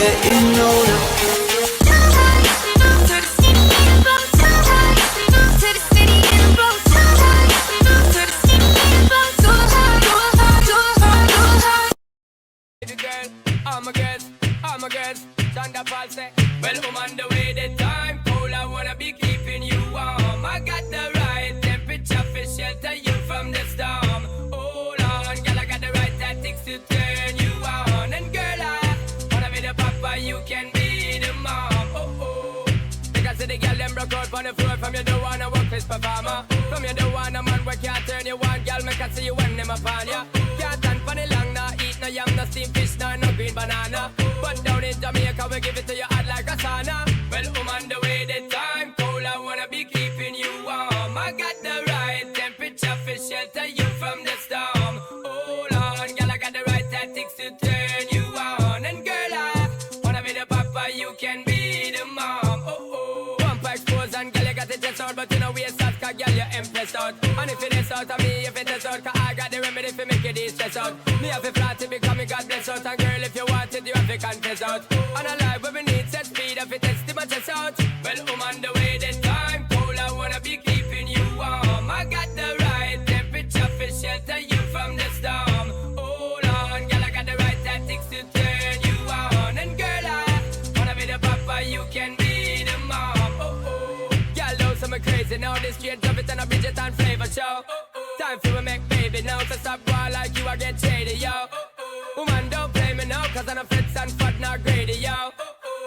getting older. Sandra Paul say, well, I'm on the way, the time cold, I wanna be keeping you warm. I got the right temperature for shelter you from the storm. Hold on, girl, I got the right tactics to turn you on. And girl, I wanna be the papa, you can be the mom. Oh, oh. Because the girl, them broke out on the floor. From you don't wanna work this performer. From you don't wanna man, where can't turn you on. Girl, make I see you when them upon ya. Can't stand for the long, nah, eat no yam, no steamed fish, no green banana. But down in Jamaica, we give it to you hot like a sauna. Well, I'm on the way, the time cold, I wanna be keeping you warm. I got the right temperature for shelter you from the storm. Hold on, girl, I got the right tactics to turn you on. And girl, I wanna be the papa, you can be the mom. Oh, oh. Pump expose and girl, you got the chest out, but you know we a soft, cause girl, you impressed out. And if it is out of me, if it is out, cause I got the remedy for make you de-stress out. Me have a flat to become me God bless out. And girl, if you want it, you have to confess out. And a life where we need set speed, if it test my chest out. Well, I'm on the way, the time cold, I wanna be keeping you warm. I got the right temperature for shelter you from the storm. Hold on, girl, I got the right tactics to turn you on. And girl, I wanna be the papa, you can be the mom. Oh, oh. Girl, those some crazy now, this straight of it and a Bridget and flavor show. Time for we make baby now, so stop going like you, I get shady, yo. Woman, don't play me now, cause I'm a fits and fat, not greedy, yo.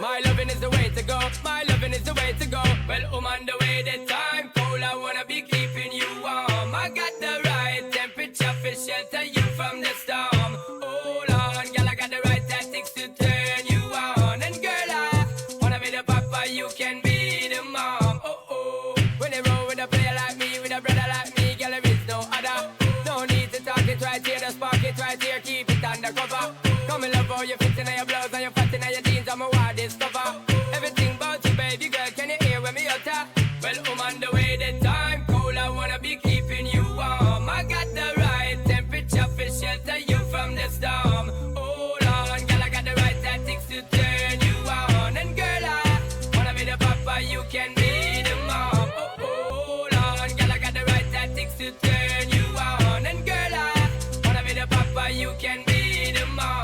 My loving is the way to go, my loving is the way to go. Well, I'm on the way, the time cold, I wanna be keeping you warm. I got the right temperature for shelter you from the storm. Hold on, girl, I got the right tactics to turn you on. And girl, I wanna be the papa, you can be the mom. Oh, oh. When they roll with a player like me, with a brother like me, girl, there is no other. No need to talk it right here, the spark it right here, keep it undercover. Come and love how you fit in your blouse and your fat in your jeans, I'm a wild discover. Everything about you, baby girl, can you hear when me utter? Well, I'm on the way, the time cold, I wanna be keeping you warm. I got the right temperature for shelter you from the storm. Hold on, girl, I got the right tactics to turn you on. And girl, I wanna be the papa, you can be the mom. Oh, oh. Hold on, girl, I got the right tactics to turn you on. And girl, I wanna be the papa, you can be the mom.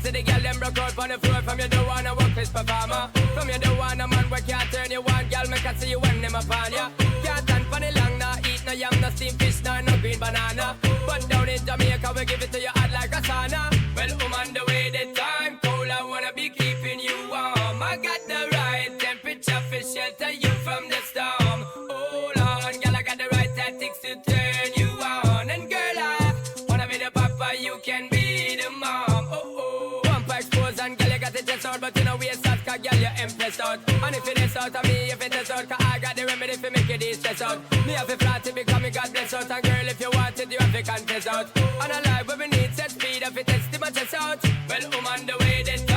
See the girl them broke out on the floor. From you don't wanna work this performer. From you don't wanna man where can't turn you on. Girl, make I see you when them upon ya. Can't stand for the long, nah, eat no yam, no steamed fish, no green banana. But down in Jamaica, we give it to you hot like a sauna. Well, I'm on the way, the time cold, I wanna be keeping you warm. I got the right temperature for shelter you from the storm. Hold on, girl, I got the right tactics to turn you on. And girl, I wanna be the papa, you can be the mom. And girl, you got the chest out, but you know we a soft, cause girl, you impressed out. And if it is out of me, if it is out, cause I got the remedy for make you de-stress out. Me have a flat to become me God bless out. And girl, if you want it, you have to confess out. And a life where we need set speed, if it test my chest out. Well, I'm on the way, this time